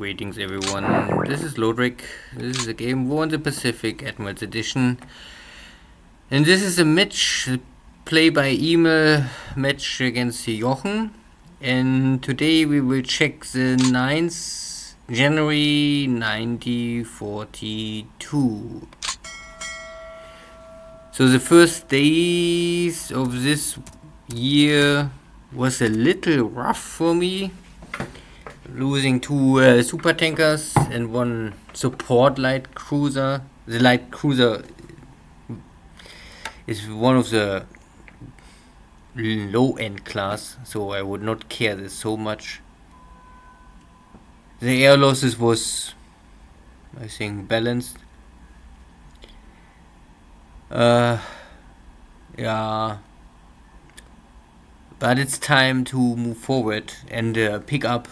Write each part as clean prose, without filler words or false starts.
Greetings everyone, this is Lodrik. This is a game War in the Pacific Admirals Edition. And this is a match, play by email match against Jochen. And today we will check the 9th January 1942. So the first days of this year was a little rough for me. Losing two super tankers and one support light cruiser. The light cruiser is one of the low end class, so I would not care this so much. The air losses was, I think, balanced. Yeah, but it's time to move forward and pick up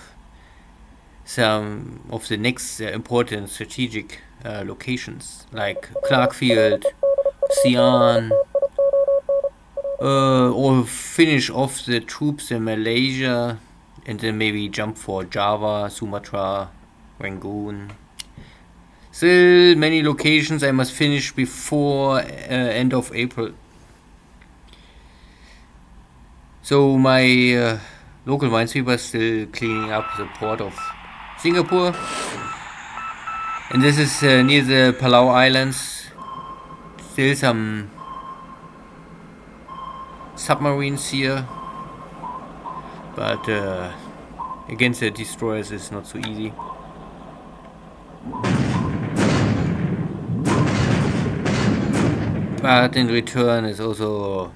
some of the next important strategic locations like Clarkfield, Xi'an, or finish off the troops in Malaysia and then maybe jump for Java, Sumatra, Rangoon. Still many locations I must finish before end of April. So my local minesweeper is still cleaning up the port of Singapore, and this is near the Palau Islands. Still some submarines here, but against the destroyers it's not so easy. But in return it's also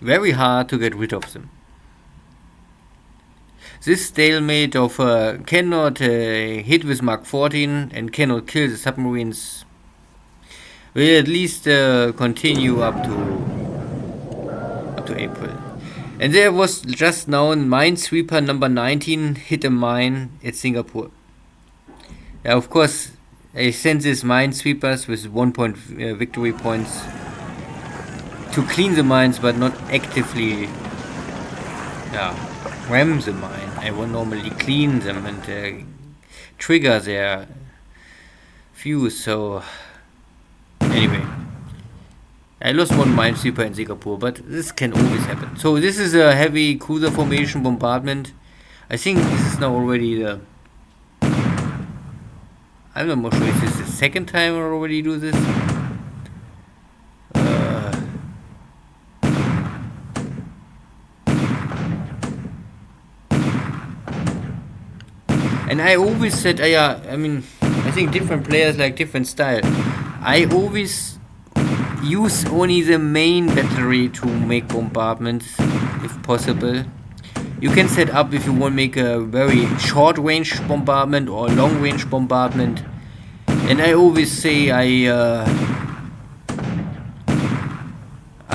very hard to get rid of them. This stalemate of cannot hit with Mark 14 and cannot kill the submarines will at least continue up to April. And there was just now Minesweeper number 19 hit a mine at Singapore. Yeah, of course, I sent these minesweepers with 1 point victory points to clean the mines, but not actively ram the mine. I would normally clean them and trigger their fuse. So anyway, I lost one minesweeper in Singapore, but this can always happen. So this is a heavy cruiser formation bombardment. I think this is now already the... I'm not more sure if this is the second time I already do this. And I always said, I think different players like different style. I always use only the main battery to make bombardments, if possible. You can set up if you want to make a very short range bombardment or long range bombardment. And I always say I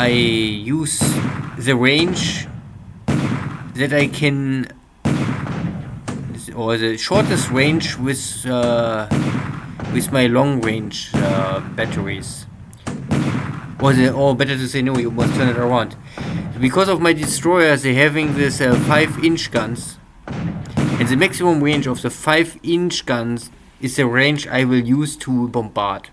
use the range that I can, or the shortest range with my long range batteries. Or better to say, no, you must turn it around. Because of my destroyers, they're having this 5-inch guns, and the maximum range of the 5-inch guns is the range I will use to bombard.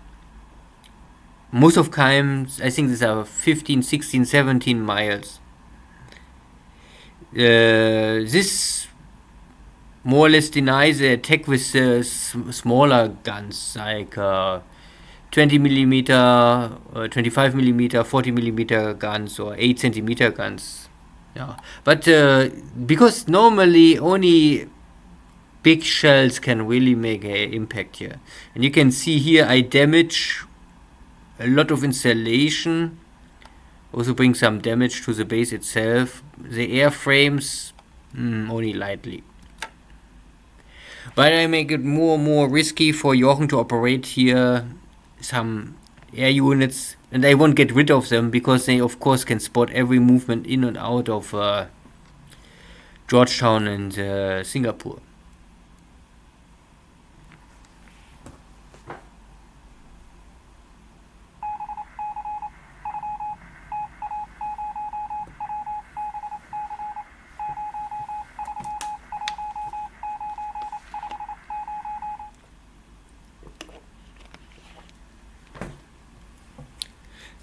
Most of times, I think these are 15, 16, 17 miles. This more or less denies the attack with smaller guns like 20mm, 25mm, 40mm guns or 8cm guns. Yeah, but because normally only big shells can really make an impact here. And you can see here I damage a lot of installation, also bring some damage to the base itself. The airframes only lightly. But I make it more and more risky for Jochen to operate here some air units, and I won't get rid of them because they of course can spot every movement in and out of Georgetown and Singapore.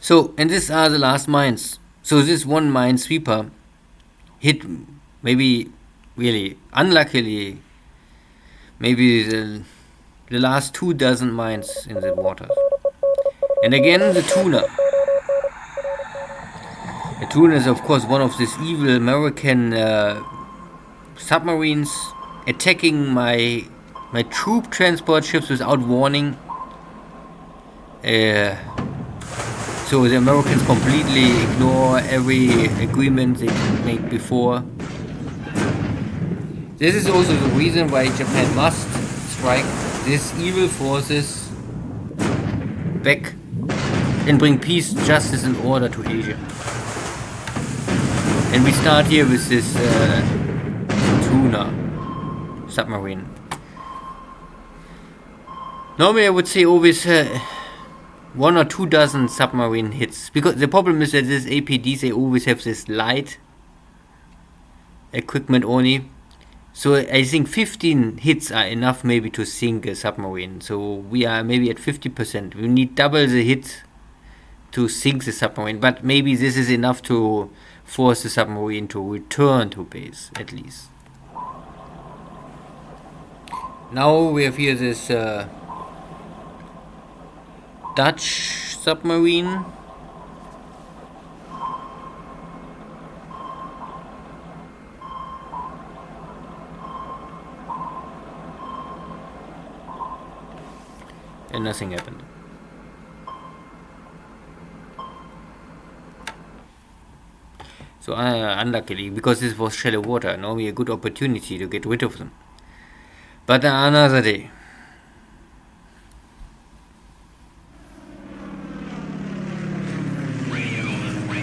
So, and these are the last mines. So this one minesweeper hit, maybe really unluckily, maybe the last 2 dozen mines in the waters. And again, the tuna. The tuna is, of course, one of these evil American submarines attacking my troop transport ships without warning. So the Americans completely ignore every agreement they made before. This is also the reason why Japan must strike these evil forces back and bring peace, justice and order to Asia. And we start here with this tuna submarine. Normally I would say always 1 or 2 dozen submarine hits, because the problem is that these APDs, they always have this light equipment only. So I think 15 hits are enough maybe to sink a submarine. So we are maybe at 50%. We need double the hit to sink the submarine, but maybe this is enough to force the submarine to return to base, at least. Now we have here this Dutch submarine. And nothing happened. So unluckily, because this was shallow water, normally a good opportunity to get rid of them. But another day.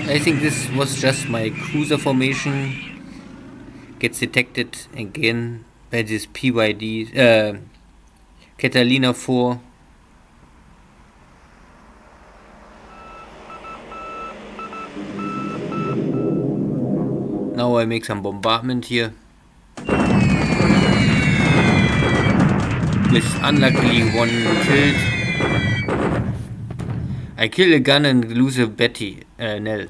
I think this was just my cruiser formation. Gets detected again by this PYD Catalina 4. Now I make some bombardment here. With unluckily 1 killed. I kill a gun and lose a Betty, Nell.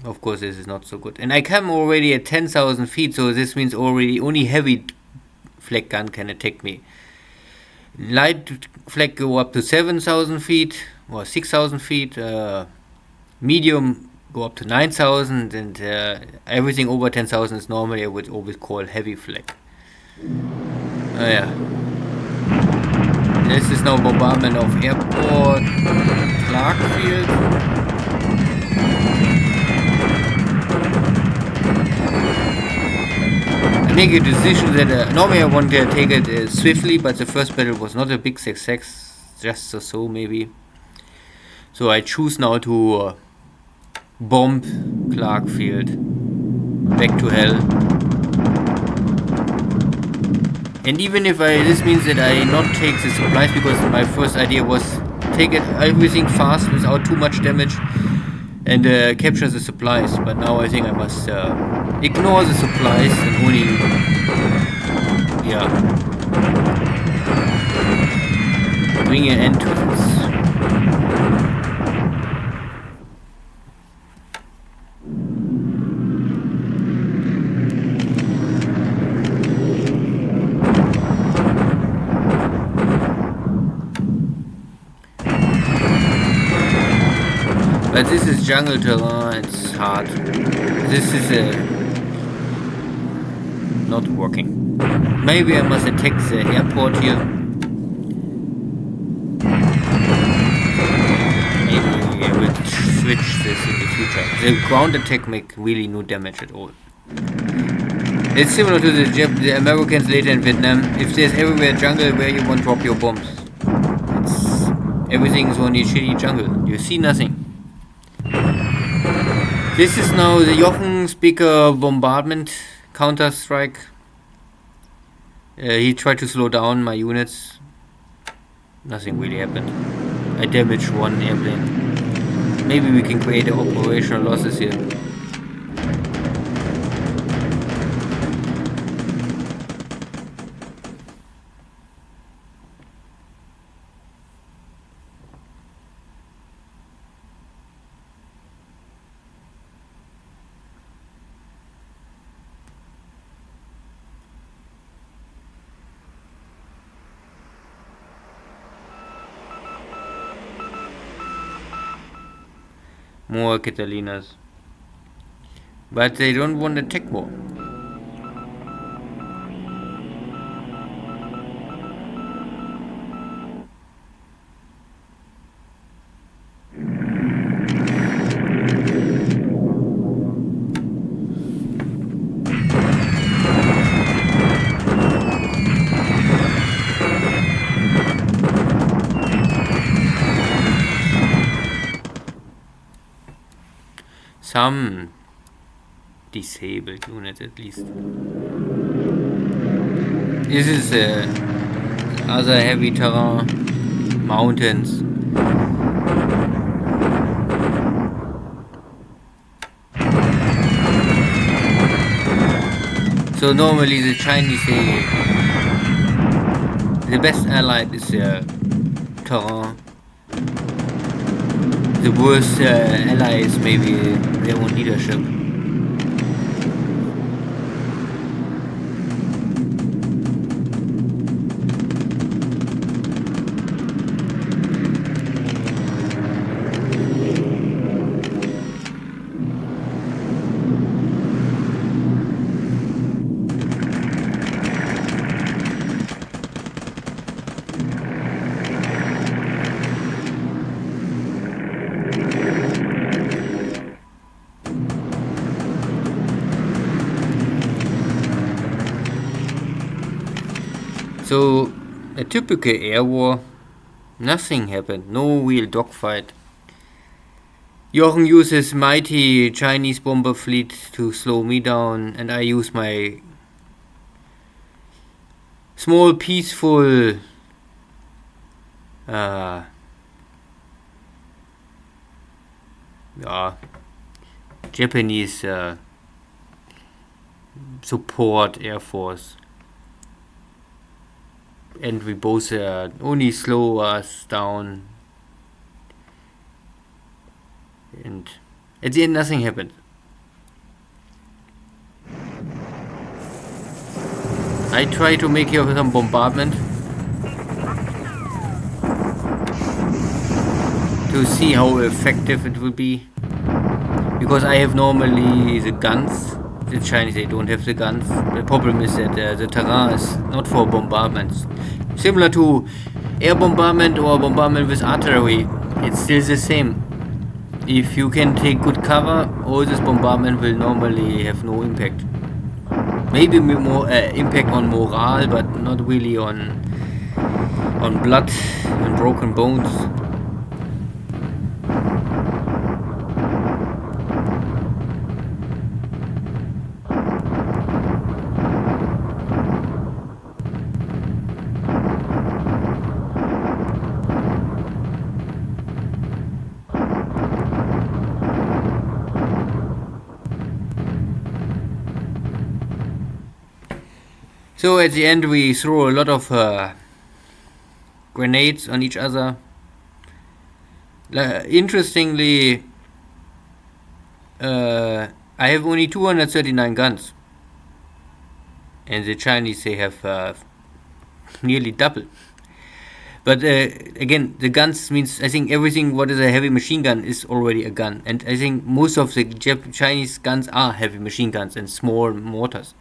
Of course this is not so good. And I come already at 10,000 feet, so this means already only heavy flak gun can attack me. Light flak go up to 7,000 feet or 6,000 feet. Medium go up to 9,000, and everything over 10,000 is normally I would always call heavy flak. Yeah. This is now bombardment of airport Clarkfield. I make a decision that normally I want to take it swiftly, but the first battle was not a big success, just so maybe. So I choose now to bomb Clarkfield back to hell. And even if this means that I not take the supplies, because my first idea was take everything fast without too much damage and capture the supplies. But now I think I must ignore the supplies and only, bring an end to this. But this is jungle terrain, it's hard. This is not working. Maybe I must attack the airport here. Maybe I will switch this in the future. The ground attack make really no damage at all. It's similar to the Americans later in Vietnam. If there's everywhere jungle, where you want to drop your bombs? Everything is only shitty jungle. You see nothing. This is now the Jochen speaker bombardment counter-strike. He tried to slow down my units. Nothing really happened. I damaged 1 airplane. Maybe we can create operational losses here. more Catalinas. But they don't want to attack more. Some disabled units at least. This is other heavy terrain, mountains. So normally the Chinese say the best allied is terrain. The worst ally is maybe their own leadership. So, a typical air war, nothing happened, no real dogfight. Jochen uses mighty Chinese bomber fleet to slow me down, and I use my small peaceful Japanese support air force. And we both only slow us down, and at the end nothing happened. I try to make here some bombardment to see how effective it will be, because I have normally the guns. The Chinese, they don't have the guns. The problem is that the terrain is not for bombardments. Similar to air bombardment or bombardment with artillery, it's still the same. If you can take good cover, all this bombardment will normally have no impact. Maybe more impact on morale, but not really on blood and broken bones. So at the end we throw a lot of grenades on each other. Interestingly, I have only 239 guns, and the Chinese, they have nearly double. But again, the guns means, I think everything what is a heavy machine gun is already a gun, and I think most of the Chinese guns are heavy machine guns and small mortars.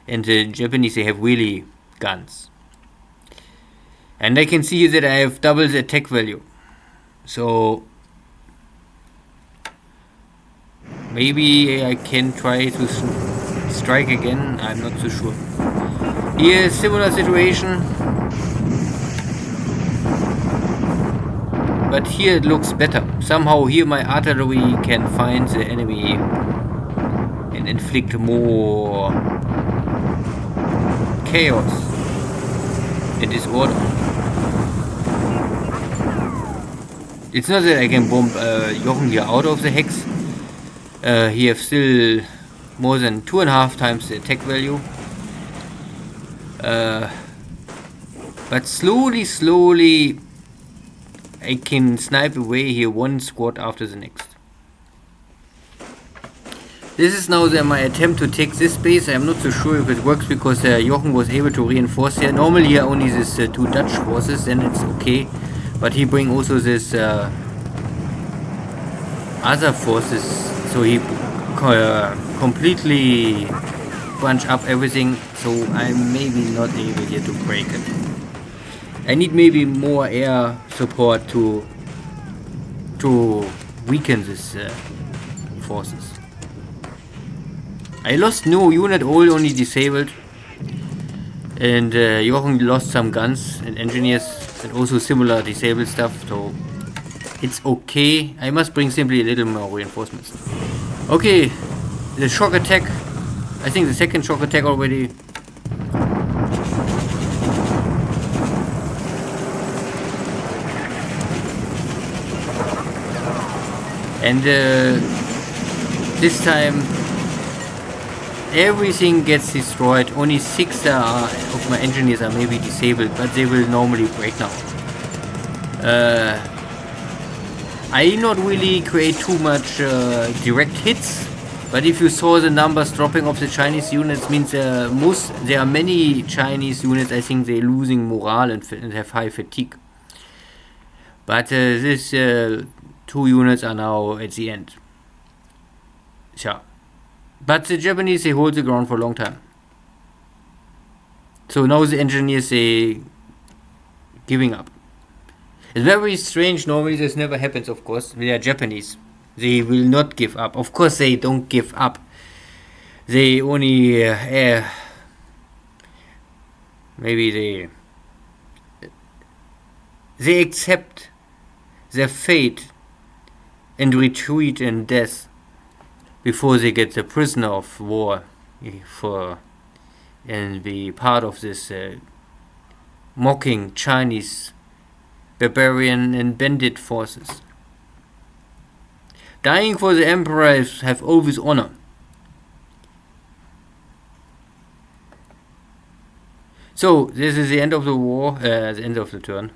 And the Japanese, they have really guns. And I can see that I have double the attack value. So maybe I can try to strike again. I'm not so sure. Here, similar situation. But here it looks better. Somehow here my artillery can find the enemy and inflict more chaos and disorder. It's not that I can bomb Jochen here out of the hex. He has still more than 2.5 times the attack value. But slowly I can snipe away here one squad after the next. This is now my attempt to take this base. I'm not so sure if it works, because Jochen was able to reinforce here. Normally here only this 2 Dutch forces, then it's okay. But he bring also this other forces, so he completely bunch up everything, so I'm maybe not able here to break it. I need maybe more air support to weaken this forces. I lost no unit, all only disabled, and Jochen lost some guns and engineers and also similar disabled stuff, so it's okay. I must bring simply a little more reinforcements. Okay, the shock attack, I think the second shock attack already. And this time everything gets destroyed. Only 6 of my engineers are maybe disabled, but they will normally break now. I not really create too much direct hits, but if you saw the numbers dropping of the Chinese units, means there are many Chinese units, I think they're losing morale and have high fatigue. But these 2 units are now at the end. Sure. But the Japanese, they hold the ground for a long time. So now the engineers, they giving up. It's very strange. Normally this never happens, of course. They are Japanese. They will not give up. Of course they don't give up. They only maybe they accept their fate and retreat in death before they get the prisoner of war and be part of this mocking Chinese barbarian and bandit forces. Dying for the emperor have always honor. So this is the end of the war, the end of the turn.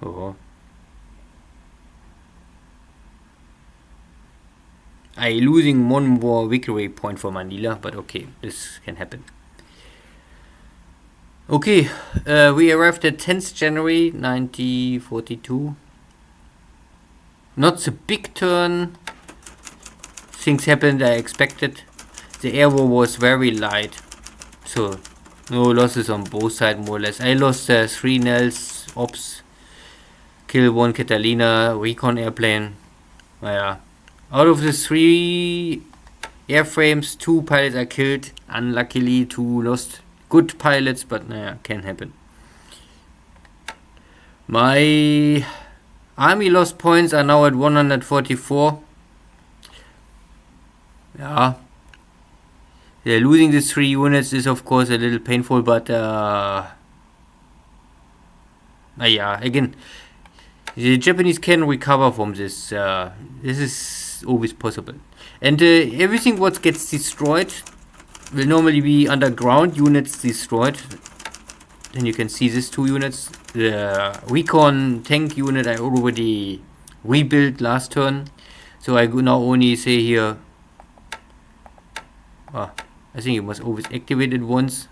I losing 1 more victory point for Manila, but okay, this can happen. Okay, we arrived at 10th January 1942. Not a big turn. Things happened I expected. The air war was very light, so no losses on both sides more or less. I lost 3 Nels, Ops, kill 1 Catalina, recon airplane. Yeah. Out of the 3 airframes, 2 pilots are killed. Unluckily, 2 lost. Good pilots, but can happen. My army lost points are now at 144. Yeah. Losing these 3 units is of course a little painful, but again, the Japanese can recover from this. This is always possible. And everything what gets destroyed will normally be underground units destroyed. Then you can see these 2 units. The recon tank unit I already rebuilt last turn. So I now only say here, I think it was always activated once.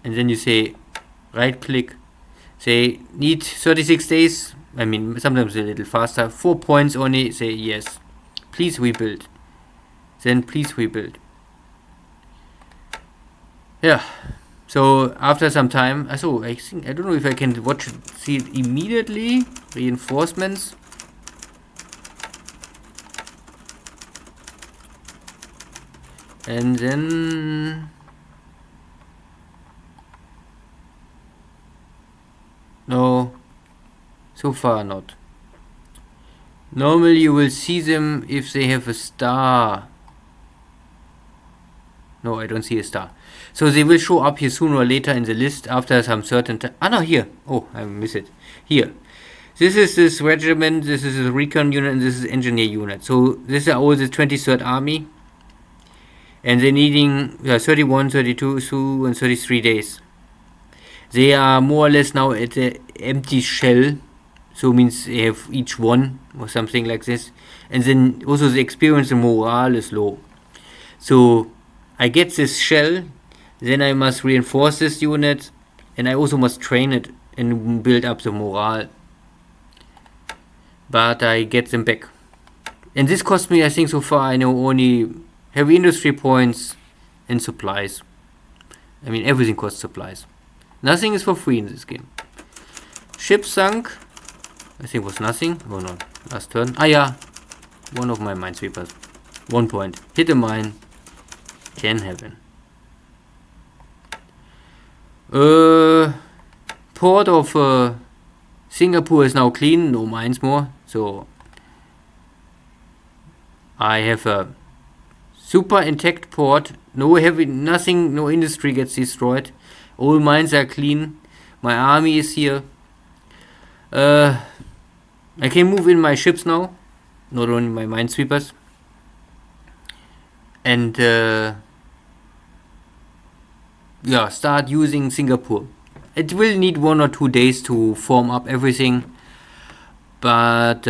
And then you say right click, say need 36 days. I mean sometimes a little faster. 4 points only, say yes. Please rebuild. Then please rebuild. Yeah. So after some time, I think I don't know if I can see it immediately. Reinforcements. And then no, so far not. Normally you will see them if they have a star. No, I don't see a star. So they will show up here sooner or later in the list after some certain time. No, here. Oh, I miss it. Here. This is this regiment, this is a recon unit, and this is engineer unit. So these are all the 23rd Army. And they're needing 31, 32, and 33 days. They are more or less now at the empty shell. So means they have each 1 or something like this. And then also the experience and morale is low. So I get this shell, then I must reinforce this unit, and I also must train it and build up the morale. but I get them back. And this cost me, I think so far I know only heavy industry points and supplies. I mean everything costs supplies. Nothing is for free in this game. Ship sunk. I think it was nothing. Oh no, last turn. Ah yeah, one of my minesweepers. 1 point. Hit a mine. Can happen. Port of Singapore is now clean. No mines more. So I have a super intact port. No heavy, nothing, no industry gets destroyed. All mines are clean. My army is here. I can move in my ships now. Not only my minesweepers. And start using Singapore. It will need 1 or 2 days to form up everything, but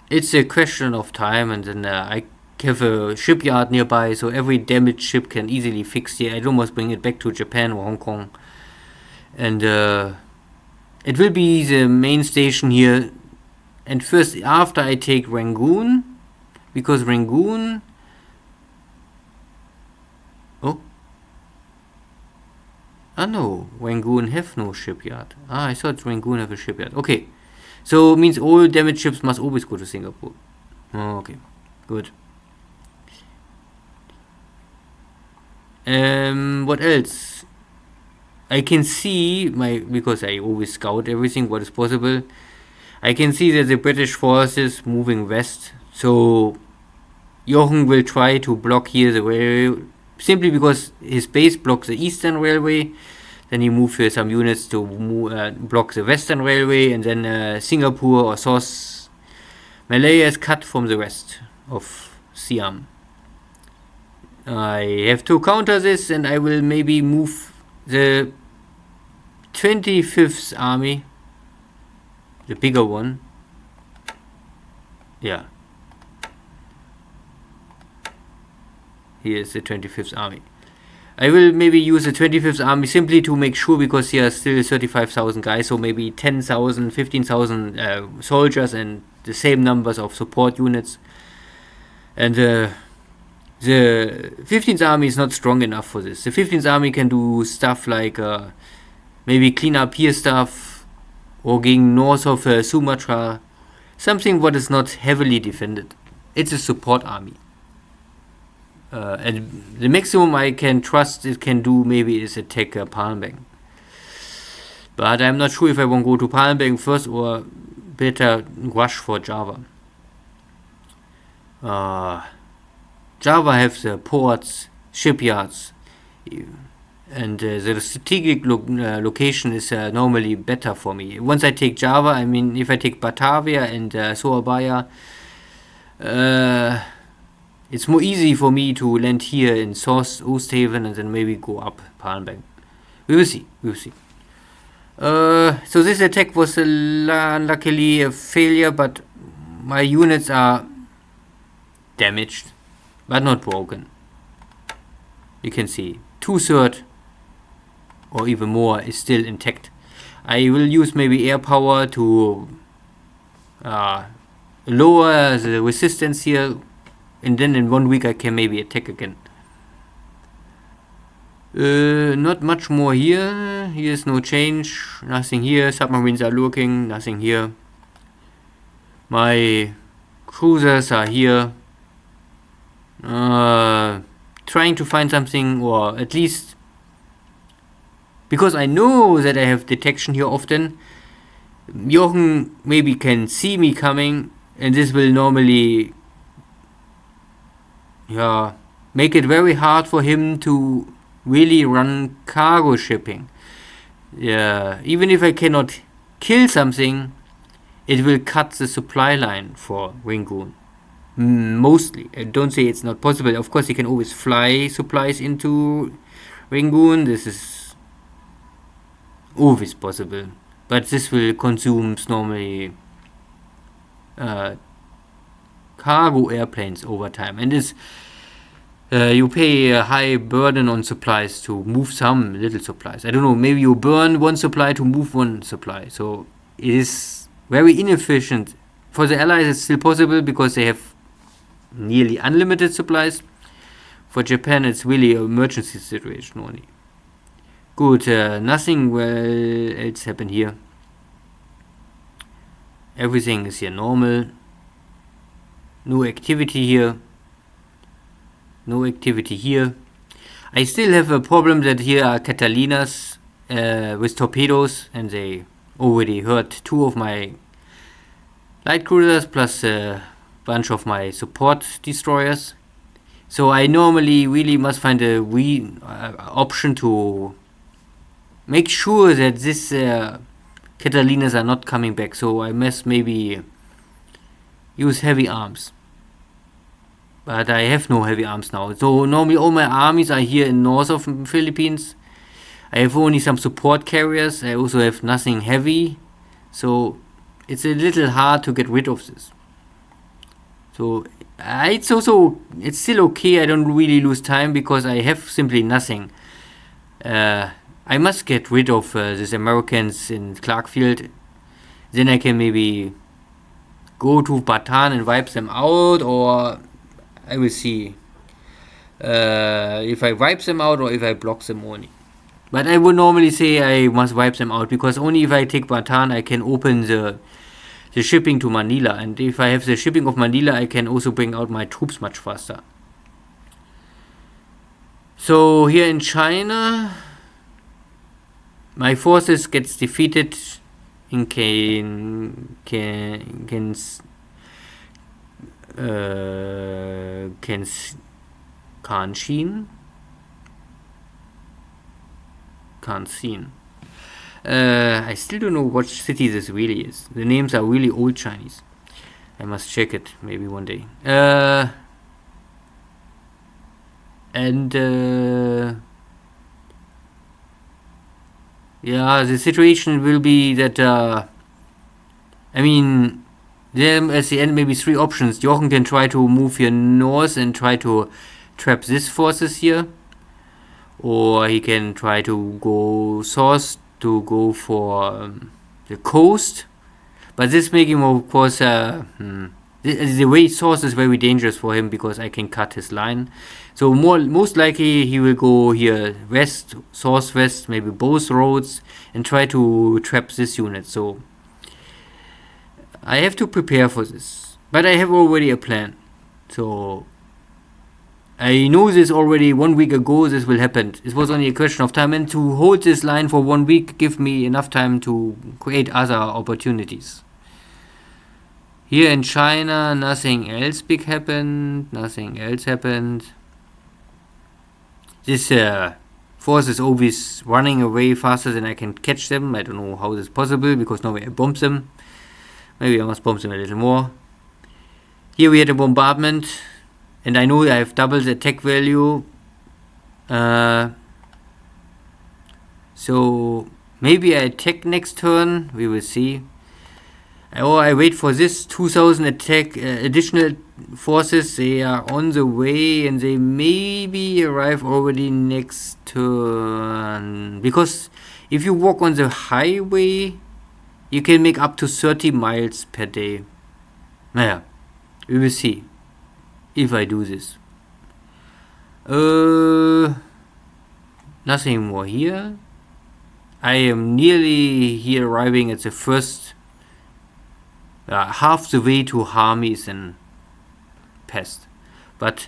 it's a question of time. And then I have a shipyard nearby, so every damaged ship can easily fix it. I'd almost bring it back to Japan or Hong Kong, and it will be the main station here. And first, after I take Rangoon, because Rangoon... no, Rangoon have no shipyard. I thought Rangoon have a shipyard. Okay, so it means all damaged ships must always go to Singapore. Okay, good. What else? I can see because I always scout everything what is possible. I can see that the British forces moving west. So Jochen will try to block here the railway, simply because his base blocks the Eastern Railway. Then he moves some units to block the Western Railway, and then Singapore or South Malaya is cut from the rest of Siam. I have to counter this, and I will maybe move the 25th Army, the bigger one. Yeah. Here's the 25th Army. I will maybe use the 25th Army simply to make sure, because here are still 35,000 guys, so maybe 10,000, 15,000 soldiers and the same numbers of support units. And the 15th Army is not strong enough for this. The 15th Army can do stuff like maybe clean up here stuff, or going north of Sumatra, something what is not heavily defended. It's a support army. And the maximum I can trust it can do maybe is attack Palembang. But I'm not sure if I want to go to Palembang first or better rush for Java. Java have the ports, shipyards, and the strategic location is normally better for me. Once I take Java, I mean, if I take Batavia and Surabaya, it's more easy for me to land here in South Oosthaven and then maybe go up Palembang. We will see. So this attack was luckily a failure, but my units are damaged, but not broken. You can see 2/3 or even more is still intact. I will use maybe air power to lower the resistance here, and then in 1 week I can maybe attack again. Not much more here. Here's no change. Nothing here. Submarines are lurking. Nothing here. My cruisers are here. Trying to find something, or at least because I know that I have detection here often, Jochen maybe can see me coming, and this will normally make it very hard for him to really run cargo shipping. Even if I cannot kill something, it will cut the supply line for Rangoon. Mostly. I don't say it's not possible. Of course, you can always fly supplies into Rangoon. This is always possible. But this will consume normally cargo airplanes over time. And this you pay a high burden on supplies to move some little supplies. I don't know, maybe you burn one supply to move one supply. So it is very inefficient. For the Allies, it's still possible because they have nearly unlimited supplies. For Japan, it's really an emergency situation only. Good, nothing well else happened here. Everything is here normal. No activity here. No activity here. I still have a problem that here are Catalinas with torpedoes, and they already hurt 2 of my light cruisers plus a bunch of my support destroyers. So I normally really must find a option to make sure that this Catalinas are not coming back. So I must maybe use heavy arms. But I have no heavy arms now. So normally all my armies are here in north of the Philippines. I have only some support carriers. I also have nothing heavy. So it's a little hard to get rid of this. So it's still okay. I don't really lose time because I have simply nothing. I must get rid of these Americans in Clarkfield. Then I can maybe go to Bataan and wipe them out, or I will see if I wipe them out or if I block them only. But I would normally say I must wipe them out, because only if I take Bataan I can open the shipping to Manila, and if I have the shipping of Manila I can also bring out my troops much faster. So here in China my forces gets defeated in Kanxin. I still don't know what city this really is. The names are really old Chinese. I must check it maybe one day. Yeah, the situation will be that then at the end maybe 3 options. Jochen can try to move here north and try to trap these forces here, or he can try to go south to go for the coast. But this make him, of course, the way south is very dangerous for him, because I can cut his line. So most likely he will go here west, southwest, maybe both roads, and try to trap this unit. So I have to prepare for this, but I have already a plan. So I know this already 1 week ago this will happen. It was only a question of time, and to hold this line for 1 week give me enough time to create other opportunities. Here in China nothing else big happened. This force is always running away faster than I can catch them. I don't know how this is possible, because normally I bomb them. Maybe I must bomb them a little more. Here we had a bombardment, and I know I have double the attack value. So maybe I attack next turn. We will see. Or I wait for this 2000 attack additional forces. They are on the way, and they maybe arrive already next turn. Because if you walk on the highway, you can make up to 30 miles per day. Naja, we will see if I do this. Nothing more here. I am nearly here arriving at the first half the way to Harmis and Pest. But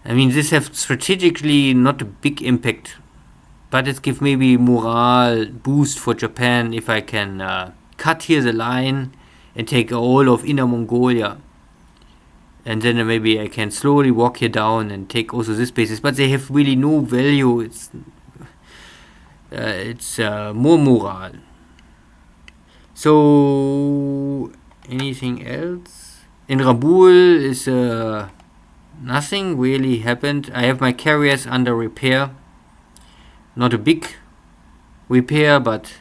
this have strategically not a big impact, but it gives maybe morale boost for Japan if I can cut here the line and take all of Inner Mongolia, and then maybe I can slowly walk here down and take also this bases. But they have really no value. It's more morale. So anything else? In Rabaul is nothing really happened. I have my carriers under repair. Not a big repair, but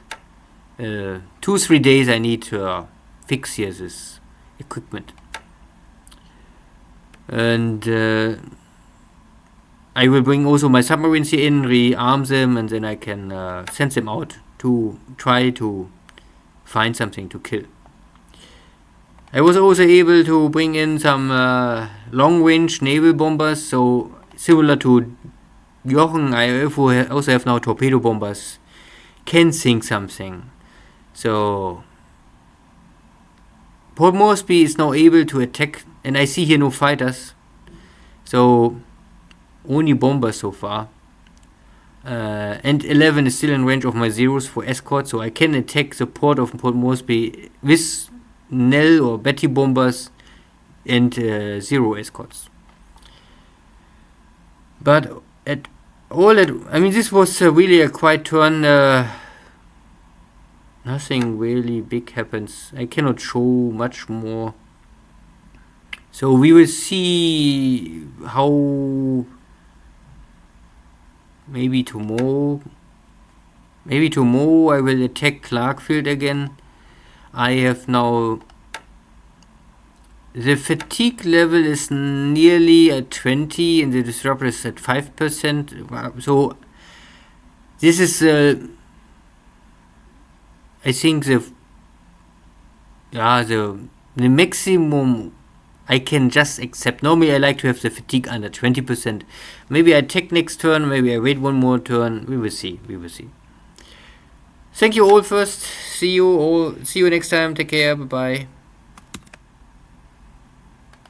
2-3 days I need to fix here this equipment. And I will bring also my submarines here in, rearm them, and then I can send them out to try to find something to kill. I was also able to bring in some long-range naval bombers, so similar to Jochen, I also have now torpedo bombers, can sink something. So Port Moresby is now able to attack, and I see here no fighters, so only bombers so far. And 11 is still in range of my zeros for escort, so I can attack the port of Port Moresby with Nell or Betty bombers and 0 escorts. But this was really a quiet turn. Nothing really big happens. I cannot show much more. So we will see how maybe tomorrow I will attack Clarkfield again. I have now the fatigue level is nearly at 20 and the disruptor is at 5%. So this is I think the maximum I can just accept. Normally I like to have the fatigue under 20%. Maybe I attack next turn, maybe I wait one more turn. We will see. Thank you all first. See you next time. Take care. Bye bye.